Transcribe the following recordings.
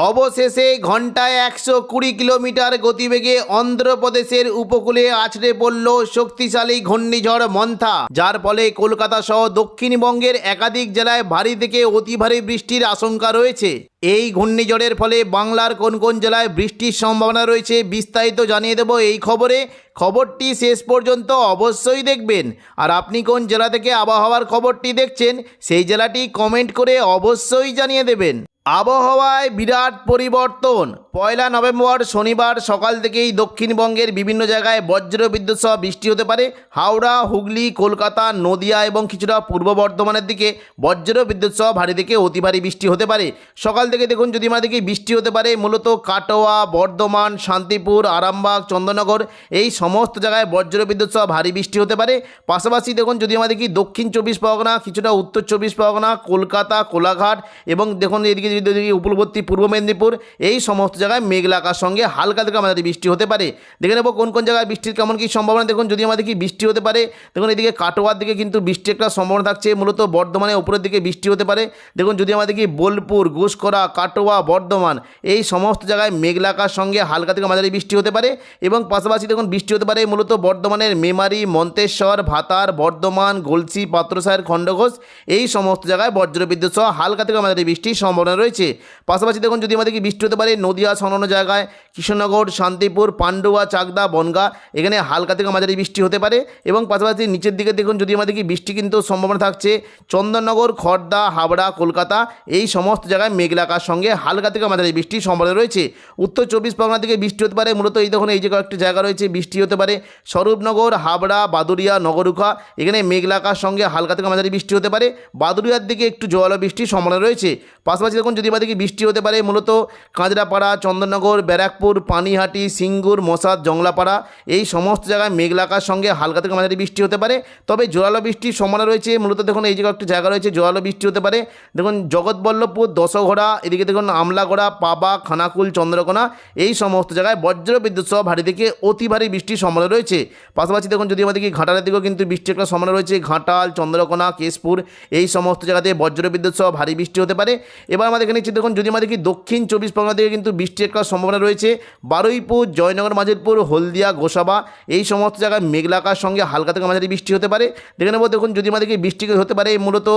অবশেষে ঘন্টায় 120 কিলোমিটার গতিবেগে অন্ধ্রপ্রদেশের উপকূলে আছড়ে পড়ল শক্তিশালী ঘূর্ণিঝড় মন্থা, যার ফলে কলকাতা সহ দক্ষিণবঙ্গের একাধিক জেলায় ভারী থেকে অতি ভারী বৃষ্টির আশঙ্কা রয়েছে। এই ঘূর্ণিঝড়ের ফলে বাংলার কোন কোন জেলায় বৃষ্টির সম্ভাবনা রয়েছে বিস্তারিত জানিয়ে দেব এই খবরে। খবরটি শেষ পর্যন্ত অবশ্যই দেখবেন। আর আপনি কোন জেলা থেকে আবহাওয়ার খবরটি দেখছেন সেই জেলাটি কমেন্ট করে অবশ্যই জানিয়ে দেবেন। আবহাওয়ায় বিরাট পরিবর্তন। 1 নভেম্বর শনিবার সকাল থেকেই দক্ষিণবঙ্গের বিভিন্ন জায়গায় বজ্রবিদ্যুৎ সহ বৃষ্টি হতে পারে। হাওড়া, হুগলি, কলকাতা, নদিয়া এবং কিছুটা পূর্ব বর্ধমানের দিকে বজ্রবিদ্যুৎ সহ ভারী থেকে অতি ভারী বৃষ্টি হতে পারে। সকাল থেকে দেখুন যদি আমরা দেখি বৃষ্টি হতে পারে মূলত কাটোয়া, বর্ধমান, শান্তিপুর, আরামবাগ, চন্দননগর এই সমস্ত জায়গায় বজ্রবিদ্যুৎ সহ ভারী বৃষ্টি হতে পারে। পাশাপাশি দেখুন যদি আমরা দেখি দক্ষিণ 24 পরগনা, কিছুটা উত্তর 24 পরগনা, কলকাতা, কোলাঘাট এবং দেখুন এদিকে যদি উপকূলবর্তী পূর্ব মেদিনীপুর এই সমস্ত জায়গায় মেঘলা আকাশের সঙ্গে হালকা থেকে মাঝারি বৃষ্টি হতে পারে। দেখে নেব কোন কোন জায়গায় বৃষ্টির কেমন কী সম্ভাবনা। দেখুন যদি আমরা দেখি বৃষ্টি হতে পারে, দেখুন এদিকে কাটোয়ার দিকে কিন্তু বৃষ্টির একটা সম্ভাবনা থাকছে, মূলত বর্ধমানের উপরের দিকে বৃষ্টি হতে পারে। দেখুন যদি আমরা দেখি বোলপুর, ঘুষকরা, কাটোয়া, বর্ধমান এই সমস্ত জায়গায় মেঘলা আকাশের সঙ্গে হালকা থেকে মাঝারি বৃষ্টি হতে পারে। এবং পাশাপাশি দেখুন বৃষ্টি হতে পারে মূলত বর্ধমানের মেমারি, মন্তেশ্বর, ভাতার, বর্ধমান, গলসি, পাত্রসাহের, খণ্ডঘোষ এই সমস্ত জায়গায় বজ্রবিদ্যুৎ সহ হালকা থেকে মাঝারি বৃষ্টির সম্ভাবনা রয়েছে। পাশাপাশি দেখুন যদি আমাদের বৃষ্টি হতে পারে নদিয়া সংলগ্ন জায়গায়, কৃষ্ণনগর, শান্তিপুর, পান্ডুয়া, চাকদা, বনগাঁ এখানে হালকা থেকে মাঝারি বৃষ্টি হতে পারে। এবং পাশাপাশি নিচের দিকে দেখুন যদি আমাদের বৃষ্টি কিন্তু সম্ভাবনা থাকছে চন্দননগর, খড়দা, হাবড়া, কলকাতা এই সমস্ত জায়গায় মেঘলা আকাশের সঙ্গে হালকা থেকে মাঝারি বৃষ্টির সম্ভাবনা রয়েছে। উত্তর 24 পরগনা থেকে বৃষ্টি হতে পারে মূলত এই দেখুন এই যে কয়েকটি জায়গা রয়েছে বৃষ্টি হতে পারে স্বরূপনগর, হাবড়া, বাদুড়িয়া, নগরুখা এখানে মেঘলা আকাশের সঙ্গে হালকা থেকে মাঝারি বৃষ্টি হতে পারে। বাদুড়িয়ার দিকে একটু জল বৃষ্টির সম্ভাবনা রয়েছে। পাশাপাশি দেখুন যদি আমাদের বৃষ্টি হতে পারে মূলত কাঁচরাপাড়া, চন্দননগর, ব্যারাকপুর, পানিহাটি, সিঙ্গুর, মশাদ, জংলাপাড়া এই সমস্ত জায়গায় মেঘলা আকাশের সঙ্গে হালকা থেকে মাঝারি বৃষ্টি হতে পারে। তবে জোরালো বৃষ্টির সম্ভাবনা রয়েছে মূলত দেখুন এই যে একটা জায়গা রয়েছে জোরালো বৃষ্টি হতে পারে। দেখুন জগৎবল্লভপুর, দশঘোড়া এদিকে দেখুন আমলাগড়া, পাবা, খানাকুল, চন্দ্রকোনা এই সমস্ত জায়গায় বজ্রবিদ্যুৎ সহ ভারী থেকে অতি ভারী বৃষ্টির সম্ভাবনা রয়েছে। পাশাপাশি দেখুন যদি আমাদের ঘাটালের দিকেও কিন্তু বৃষ্টির একটা সম্ভাবনা রয়েছে। ঘাটাল, চন্দ্রকোনা, কেশপুর এই সমস্ত জায়গাতে বজ্রবিদ্যুৎ সহ ভারী বৃষ্টি হতে পারে। এবার আমাদের এখানে দেখুন যদি আমাদের দক্ষিণ 24 পরগনা থেকে কিন্তু বৃষ্টির একটা সম্ভাবনা রয়েছে। বারুইপুর, জয়নগর, মাজিলপুর, হলদিয়া, গোসাবা এই সমস্ত জায়গায় মেঘলা আকাশের সঙ্গে হালকা থেকে মাঝারি বৃষ্টি হতে পারে। দেখে নেব দেখুন যদি আমাদের বৃষ্টি হতে পারে মূলত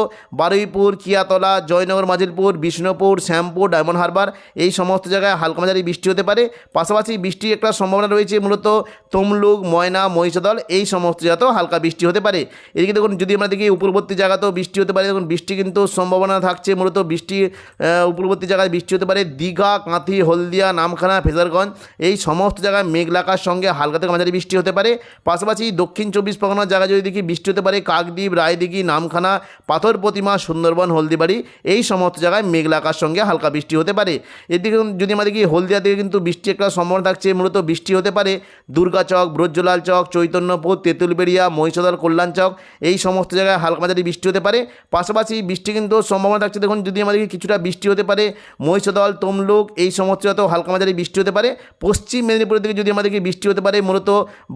বারুইপুর, কিয়াতলা, জয়নগর, মাজিলপুর, বিষ্ণুপুর, শ্যামপুর, ডায়মন্ড হারবার এই সমস্ত জায়গায় হালকা মাঝারি বৃষ্টি হতে পারে। পাশাপাশি বৃষ্টির একটা সম্ভাবনা রয়েছে মূলত তমলুক, ময়না, মহিষাদল এই সমস্ত জায়গাতেও হালকা বৃষ্টি হতে পারে। এদিকে দেখুন যদি আমরা দেখি উপকূলবর্তী জায়গাতেও বৃষ্টি হতে পারে। দেখুন বৃষ্টি কিন্তু সম্ভাবনা থাকছে মূলত বৃষ্টি উপকূলবর্তী জায়গায় বৃষ্টি হতে পারে দীঘা, কাঁথি, হলদিয়া, নামখানা, ফেজারগঞ্জ এই সমস্ত জায়গায় মেঘলা আকাশের সঙ্গে হালকা থেকে মাঝারি বৃষ্টি হতে পারে। পাশাপাশি দক্ষিণ 24 পরগনার জায়গায় যদি দেখি বৃষ্টি হতে পারে কাকদ্বীপ, রায়দিঘি, নামখানা, পাথর প্রতিমা, সুন্দরবন, হলদিবাড়ি এই সমস্ত জায়গায় মেঘলা আকাশের সঙ্গে হালকা বৃষ্টি হতে পারে। এদিকে যদি আমরা দেখি হলদিয়া থেকে কিন্তু বৃষ্টি একটা সম্ভাবনা থাকছে মূলত বৃষ্টি হতে পারে দুর্গাচক, ব্রজলাল চক, চৈতন্যপুর, তেঁতুলবেড়িয়া, মহিষাদল, কল্যাণ চক এই সমস্ত জায়গায় হালকা মাঝারি বৃষ্টি হতে পারে। পাশাপাশি বৃষ্টি কিন্তু সম্ভাবনা থাকছে দেখুন যদি আমাদের কিছুটা বৃষ্টি হতে পারে মহিষাদল, তমলুক এই সমস্ত জায়গাতেও হালকা মাঝারি বৃষ্টি হতে পারে। পশ্চিম মেদিনীপুরের দিকে যদি আমাদেরকে বৃষ্টি হতে পারে মূলত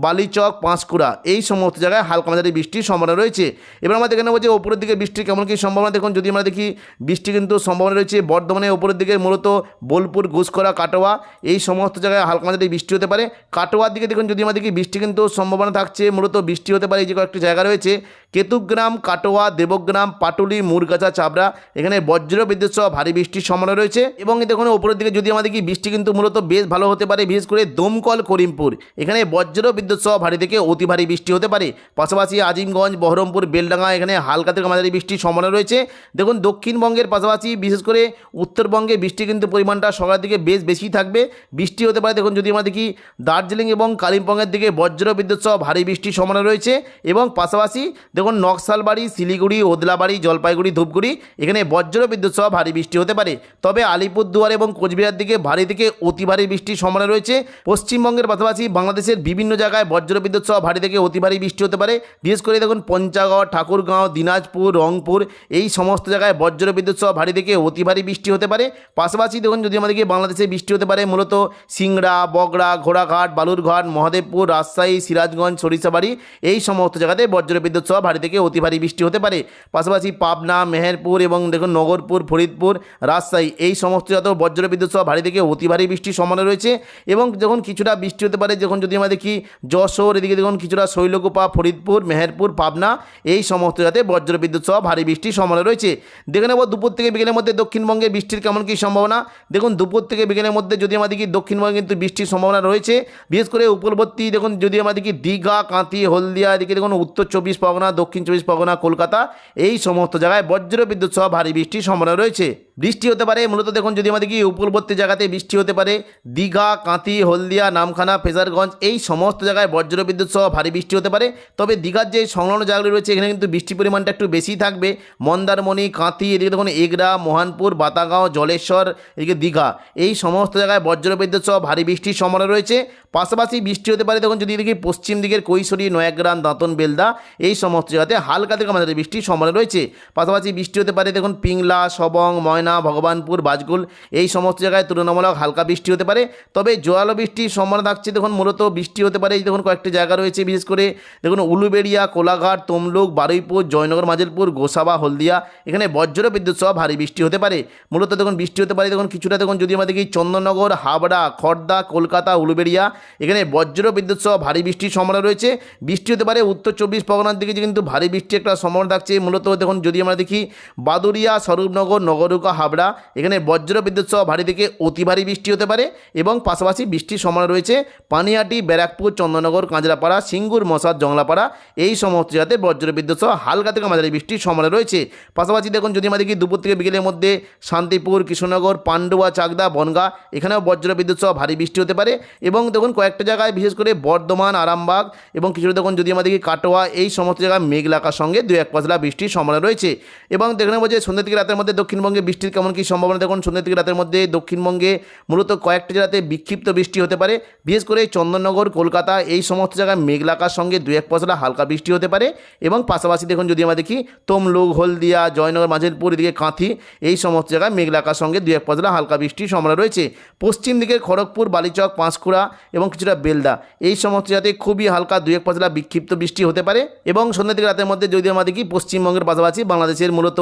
বালিচক, পাঁশকুড়া এই সমস্ত জায়গায় হালকা মাঝারি বৃষ্টির সম্ভাবনা রয়েছে। এবার আমরা দেখে নেব যে ওপরের দিকে বৃষ্টির কেমন কী সম্ভাবনা। দেখুন যদি আমরা দেখি বৃষ্টি কিন্তু সম্ভাবনা রয়েছে বর্ধমানের ওপরের দিকে মূলত বোলপুর, ঘুষকরা, কাটোয়া এই সমস্ত জায়গায় হালকা মাঝারি বৃষ্টি হতে পারে। কাটোয়ার দিকে দেখুন যদি আমরা দেখি বৃষ্টি কিন্তু সম্ভাবনা থাকছে মূলত বৃষ্টি হতে পারে এই যে কয়েকটি জায়গা রয়েছে কেতুগ্রাম, কাটোয়া, দেবগ্রাম, পাটুলি, মুরগাছা, চাবড়া এখানে বজ্রবিদ্যুৎ সহ ভারী বৃষ্টির সম্ভাবনা রয়েছে। এবং দেখুন ওপরের দিকে যদি আমাদের কি বৃষ্টি কিন্তু মূলত বেশ ভালো হতে পারে বিশেষ করে দমকল, করিমপুর এখানে বজ্রবিদ্যুৎ সহ ভারী থেকে অতি ভারী বৃষ্টি হতে পারে। পাশাপাশি আজিমগঞ্জ, বহরমপুর, বেলডাঙ্গা এখানে হালকা থেকে মাঝারি বৃষ্টির সম্ভাবনা রয়েছে। দেখুন দক্ষিণবঙ্গের পাশাপাশি বিশেষ করে উত্তরবঙ্গে বৃষ্টি কিন্তু পরিমাণটা সকালের দিকে বেশ বেশি থাকবে। বৃষ্টি হতে পারে দেখুন যদি আমরা দেখি দার্জিলিং এবং কালিম্পংয়ের দিকে বজ্রবিদ্যুৎ সহ ভারী বৃষ্টির সম্ভাবনা রয়েছে। এবং পাশাপাশি দেখুন নকশালবাড়ি, শিলিগুড়ি, ওদলাবাড়ি, জলপাইগুড়ি, ধূপগুড়ি এখানে বজ্রবিদ্যুৎ সহ ভারী বৃষ্টি হতে পারে। তবে আলিপুরদুয়ার এবং কোচবিহার দিকে ভারী থেকে অতি ভারী বৃষ্টির সম্ভাবনা রয়েছে। পশ্চিমবঙ্গের পাশাপাশি বাংলাদেশের বিভিন্ন জায়গায় বজ্রবিদ্যুৎ সহ ভারী থেকে অতি ভারী বৃষ্টি হতে পারে। বিশেষ করে দেখুন পঞ্চাগড়, ঠাকুরগাঁও, দিনাজপুর, রংপুর এই সমস্ত জায়গায় বজ্রবিদ্যুৎ সহ ভারী থেকে অতি ভারী বৃষ্টি হতে পারে। পাশাপাশি দেখুন যদি আমাদেরকে বাংলাদেশে বৃষ্টি হতে পারে মূলত সিংড়া, বগড়া, ঘোড়াঘাট, বালুরঘাট, মহাদেবপুর, রাজশাহী, সিরাজগঞ্জ, সরিষাবাড়ি এই সমস্ত জায়গাতে বজ্রবিদ্যুৎ সহ ভারী থেকে অতি ভারী বৃষ্টি হতে পারে। পাশাপাশি পাবনা, মেহেরপুর এবং দেখুন নগরপুর, ফরিদপুর, রাজশাহী এই সমস্ত জায়গাতেও বজ্রবিদ্যুৎ সহ ভারী থেকে অতি ভারী বৃষ্টির সম্ভাবনা রয়েছে। এবং যখন কিছুটা বৃষ্টি হতে পারে যখন যদি আমরা দেখি যশোর, এদিকে দেখুন কিছুটা শৈলকুপা, ফরিদপুর, মেহেরপুর, পাবনা এই সমস্ত জায়গাতে বজ্রবিদ্যুৎ সহ ভারী বৃষ্টির সম্ভাবনা রয়েছে। দেখে নেব দুপুর থেকে বিকেলের মধ্যে দক্ষিণবঙ্গে বৃষ্টির কেমন কী সম্ভাবনা। দেখুন দুপুর থেকে বিকেলের মধ্যে যদি আমরা দেখি দক্ষিণবঙ্গে কিন্তু বৃষ্টির সম্ভাবনা রয়েছে। বিশেষ করে উপকূলবর্তী দেখুন যদি আমরা দেখি দীঘা, কাঁথি, হলদিয়া, এদিকে দেখুন উত্তর 24 পরগনা, দক্ষিণ 24 পরগনা, কলকাতা এই সমস্ত জায়গায় বজ্রবিদ্যুৎ সহ ভারী বৃষ্টির সম্ভাবনা রয়েছে। বৃষ্টি হতে পারে মূলত দেখুন যদি আমরা দেখি উপকূলবর্তী জায়গাতে বৃষ্টি হতে পারে দীঘা, কাঁথি, হলদিয়া, নামখানা, ফেজারগঞ্জ এই সমস্ত জায়গায় বজ্রবিদ্যুৎ সহ ভারী বৃষ্টি হতে পারে। তবে দীঘার যে সংলগ্ন জায়গাগুলি রয়েছে এখানে কিন্তু বৃষ্টির পরিমাণটা একটু বেশি থাকবে। মন্দারমণি, কাঁথি, এদিকে দেখুন এগরা, মোহনপুর, বাতাগাঁও, জলেশ্বর, এদিকে দীঘা এই সমস্ত জায়গায় বজ্রবিদ্যুৎ সহ ভারী বৃষ্টির সম্ভাবনা রয়েছে। পাশাপাশি বৃষ্টি হতে পারে দেখুন যদি দেখি পশ্চিম দিকের কৈশোরী, নয়াগ্রাম, দাঁতন, বেলদা এই সমস্ত জায়গাতে হালকা থেকে মাঝারি বৃষ্টির সম্ভাবনা রয়েছে। পাশাপাশি বৃষ্টি হতে পারে দেখুন পিংলা, সবং, ময়না, ভগবানপুর, বাজকুল এই সমস্ত জায়গায় তুলনামূলক হালকা বৃষ্টি হতে পারে। তবে জোরালো বৃষ্টির সম্ভাবনা থাকছে দেখুন মূলত বৃষ্টি হতে পারে দেখুন কয়েকটি জায়গা রয়েছে বিশেষ করে দেখুন উলুবেড়িয়া, কোলাঘাট, তমলুক, বারুইপুর, জয়নগর, মাজিলপুর, গোসাবা, হলদিয়া এখানে বজ্রবিদ্যুৎ সহ ভারী বৃষ্টি হতে পারে। মূলত দেখুন বৃষ্টি হতে পারে দেখুন কিছুটা দেখুন যদি আমরা দেখি চন্দননগর, হাবড়া, খড়দা, কলকাতা, উলুবেড়িয়া এখানে বজ্রবিদ্যুৎ সহ ভারী বৃষ্টির সম্ভাবনা রয়েছে। বৃষ্টি হতে পারে উত্তর 24 পরগনার দিকে কিন্তু ভারী বৃষ্টি একটা সম্ভাবনা থাকছে। মূলত দেখুন যদি আমরা দেখি বাদুরিয়া, স্বরূপনগর, নগরুকা, হাবড়া এখানে বজ্রবিদ্যুৎ সহ ভারী থেকে অতি ভারী বৃষ্টি হতে পারে। এবং পাশাপাশি বৃষ্টির সম্ভাবনা রয়েছে পানিহাটি, ব্যারাকপুর, চন্দননগর, কাঁচরাপাড়া, সিঙ্গুর, মশাদ, জংলাপাড়া এই সমস্ত জায়গাতে বজ্রবিদ্যুৎ সহ হালকা থেকে মাঝারি বৃষ্টির সম্ভাবনা রয়েছে। পাশাপাশি দেখুন যদি আমরা দেখি দুপুর থেকে বিকেলের মধ্যে শান্তিপুর, কৃষ্ণনগর, পান্ডুয়া, চাকদা, বনগাঁ এখানেও বজ্রবিদ্যুৎ সহ ভারী বৃষ্টি হতে পারে। এবং দেখুন কয়েকটা জায়গায় বিশেষ করে বর্ধমান, আরামবাগ এবং কিছুটা দেখুন যদি আমরা দেখি কাটোয়া এই সমস্ত জায়গায় মেঘলাকার সঙ্গে 2-1 পশলা বৃষ্টির সম্ভাবনা রয়েছে। এবং দেখে নেব যে সন্ধ্যা থেকে রাতের মধ্যে দক্ষিণবঙ্গে বৃষ্টির কেমন কী সম্ভাবনা। দেখুন সন্ধ্যা থেকে রাতের মধ্যে দক্ষিণবঙ্গে মূলত কয়েকটি জায়গাতে বিক্ষিপ্ত বৃষ্টি হতে পারে। বিশেষ করে চন্দননগর, কলকাতা এই সমস্ত জায়গায় মেঘলাকার সঙ্গে 2-1 পশলা হালকা বৃষ্টি হতে পারে। এবং পাশাপাশি দেখুন যদি আমরা দেখি তমলুক, হলদিয়া, জয়নগর, মাঝেরপুর, এদিকে কাঁথি এই সমস্ত জায়গায় মেঘলাকার সঙ্গে 2-1 পশলা হালকা বৃষ্টির সম্ভাবনা রয়েছে। পশ্চিম দিকের খড়গপুর, বালিচক, পাঁশকুড়া এবং কিছুটা বেলদা এই সমস্ত জায়গাতে খুবই হালকা 2-1 পশলা বিক্ষিপ্ত বৃষ্টি হতে পারে। এবং সন্ধ্যা থেকে রাতের মধ্যে যদি আমরা দেখি পশ্চিমবঙ্গের পাশাপাশি বাংলাদেশের মূলত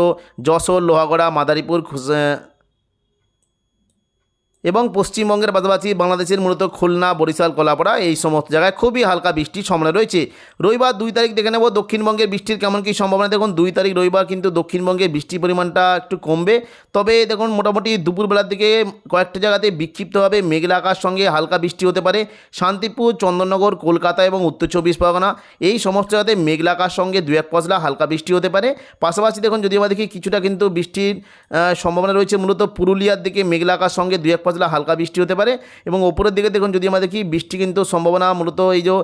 যশোর, লোহাগড়া, মাদারীপুর এবং পশ্চিমবঙ্গের পাশাপাশি বাংলাদেশের মূলত খুলনা, বরিশাল, কলাপাড়া এই সমস্ত জায়গায় খুবই হালকা বৃষ্টির সম্ভাবনা রয়েছে। রবিবার 2 তারিখ দেখে নেব দক্ষিণবঙ্গের বৃষ্টির কেমন কী সম্ভাবনা। দেখুন 2 তারিখ রবিবার কিন্তু দক্ষিণবঙ্গে বৃষ্টির পরিমাণটা একটু কমবে। তবে দেখুন মোটামুটি দুপুরবেলার দিকে কয়েকটা জায়গাতে বিক্ষিপ্তভাবে মেঘলা আকাশ সঙ্গে হালকা বৃষ্টি হতে পারে। শান্তিপুর, চন্দননগর, কলকাতা এবং উত্তর 24 পরগনা এই সমস্ত জায়গাতে মেঘলা আকাশ সঙ্গে 2-1 পশলা হালকা বৃষ্টি হতে পারে। পাশাপাশি দেখুন যদি আমরা দেখি কিছুটা কিন্তু বৃষ্টির সম্ভাবনা রয়েছে মূলত পুরুলিয়ার দিকে মেঘলা আকাশ সঙ্গে 2-1 পশলা হালকা বৃষ্টি হতে পারে। এবং ওপরের দিকে দেখুন যদি আমরা দেখি বৃষ্টি কিন্তু সম্ভাবনা মূলত এই যে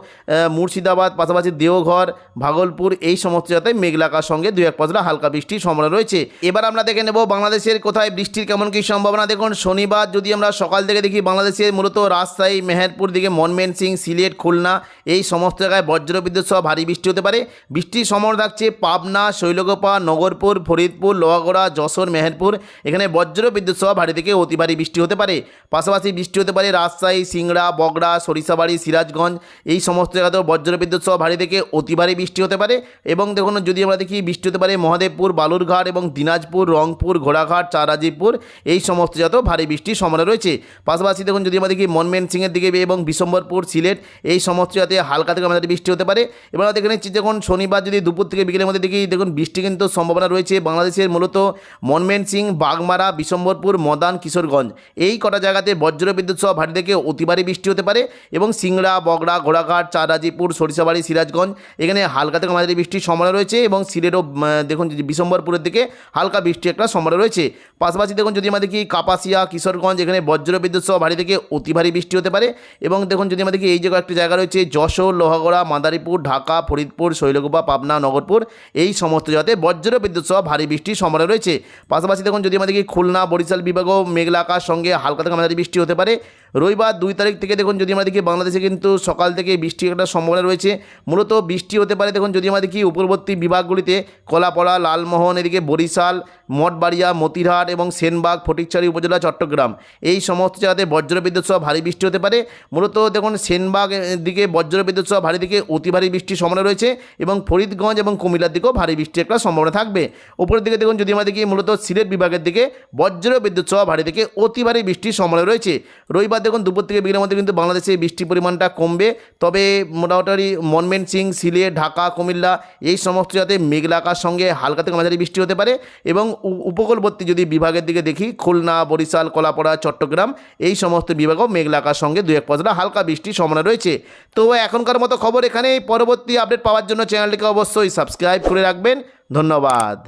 মুর্শিদাবাদ, পাশাপাশি দেওঘর, ভাগলপুর এই সমস্ত জায়গায় মেঘলা আকাশ সঙ্গে 2-1 পশলা হালকা বৃষ্টির সম্ভাবনা রয়েছে। এবার আমরা দেখে নেব বাংলাদেশের কোথায় বৃষ্টির কেমন কী সম্ভাবনা। দেখুন শনিবার যদি আমরা সকাল থেকে দেখি বাংলাদেশের মূলত রাজশাহী, মেহেরপুর দিকে ময়মনসিং, সিলেট, খুলনা এই সমস্ত জায়গায় বজ্রবিদ্যুৎ সহ ভারী বৃষ্টি হতে পারে। বৃষ্টির সম্ভাবনা থাকছে পাবনা, শৈলকুপা, নগরপুর, ফরিদপুর, লোহাগড়া, যশোর, মেহেরপুর এখানে বজ্রবিদ্যুৎ সহ ভারী থেকে অতি ভারী বৃষ্টি হতে পারে। পাশাপাশি বৃষ্টি হতে পারে রাজশাহী, সিংড়া, বগড়া, সরিষাবাড়ি, সিরাজগঞ্জ এই সমস্ত জায়গাতেও বজ্রবিদ্যুৎ সহ ভারী থেকে অতি ভারী বৃষ্টি হতে পারে। এবং দেখুন যদি আমরা দেখি বৃষ্টি হতে পারে মহাদেবপুর, বালুরঘাট এবং দিনাজপুর, রংপুর, ঘোড়াঘাট, চারাজিপুর এই সমস্ত জায়গাতেও ভারী বৃষ্টির সম্ভাবনা রয়েছে। পাশাপাশি দেখুন যদি আমরা দেখি ময়মনসিংহের দিকে এবং বিশম্বরপুর, সিলেট এই সমস্ত জায়গাতে হালকা থেকে মাঝারি বৃষ্টি হতে পারে। এবার আমরা দেখে নিচ্ছি যখন শনিবার যদি দুপুর থেকে বিকেলের মধ্যে দেখি দেখুন বৃষ্টি কিন্তু সম্ভাবনা রয়েছে বাংলাদেশের মূলত ময়মনসিংহ, বাগমারা, বিশম্বরপুর, মদান, কিশোরগঞ্জ এই কটা জায়গাতে বজ্রবিদ্যুৎ সহ ভারী থেকে অতি ভারী বৃষ্টি হতে পারে। এবং সিংড়া, বগড়া, ঘোড়াঘাট, চারাজিপুর, সরিষাবাড়ি, সিরাজগঞ্জ এখানে হালকা থেকে মাঝারি বৃষ্টির সম্ভাবনা রয়েছে। এবং সিলেটও দেখুন বিশম্বরপুরের দিকে হালকা বৃষ্টি একটা সম্ভাবনা রয়েছে। পাশাপাশি দেখুন যদি আমরা দেখি কাপাসিয়া, কিশোরগঞ্জ এখানে বজ্রবিদ্যুৎ সহ ভারী থেকে অতি ভারী বৃষ্টি হতে পারে। এবং দেখুন যদি আমরা দেখি এই জায়গায় একটি জায়গা রয়েছে যশোর, লোহাগড়া, মাদারীপুর, ঢাকা, ফরিদপুর, শৈলকুপা, পাবনা, নগরপুর এই সমস্ত জায়গাতে বজ্রবিদ্যুৎ সহ ভারী বৃষ্টির সম্ভাবনা রয়েছে। পাশাপাশি দেখুন যদি আমরা দেখি খুলনা, বরিশাল বিভাগও মেঘলা আকাশ সঙ্গে হালকা হালকা থেকে মাঝারি বৃষ্টি হতে পারে। রবিবার 2 তারিখ থেকে দেখুন যদি আমরা দেখি বাংলাদেশে কিন্তু সকাল থেকে বৃষ্টির একটা সম্ভাবনা রয়েছে। মূলত বৃষ্টি হতে পারে দেখুন যদি আমরা দেখি উপকূলবর্তী বিভাগগুলিতে কলাপাড়া, লালমোহন, এদিকে বরিশাল, মঠবাড়িয়া, মতিরহাট এবং সেনবাগ, ফটিকছড়ি উপজেলা, চট্টগ্রাম এই সমস্ত জায়গাতে বজ্রবিদ্যুৎ সহ ভারী বৃষ্টি হতে পারে। মূলত দেখুন সেনবাগ দিকে বজ্রবিদ্যুৎ সহ ভারী থেকে অতি ভারী বৃষ্টির সম্ভাবনা রয়েছে এবং ফরিদগঞ্জ এবং কুমিল্লার দিকেও ভারী বৃষ্টির একটা সম্ভাবনা থাকবে। উপরের দিকে দেখুন যদি আমরা দেখি মূলত সিলেট বিভাগের দিকে বজ্রবিদ্যুৎ সহ ভারী থেকে অতি ভারী বৃষ্টির সম্ভাবনা রয়েছে। রবিবার দেখুন দুপুর থেকে বিকেলের মধ্যে কিন্তু বাংলাদেশে বৃষ্টির পরিমাণটা কমবে, তবে মোটামুটি ময়মনসিংহ, সিলেট, ঢাকা, কুমিল্লা এই সমস্ত জায়গাতে মেঘলা আকাশ সঙ্গে হালকা থেকে মাঝারি বৃষ্টি হতে পারে এবং উপকূলবর্তী যদি বিভাগের দিকে দেখি খুলনা, বরিশাল, কলাপাড়া, চট্টগ্রাম এই সমস্ত বিভাগও মেঘলা আকাশ সঙ্গে 2-1 পশলা হালকা বৃষ্টির সম্ভাবনা রয়েছে। তো এখনকার মতো খবর এখানেই। পরবর্তী আপডেট পাওয়ার জন্য চ্যানেলটিকে অবশ্যই সাবস্ক্রাইব করে রাখবেন। ধন্যবাদ।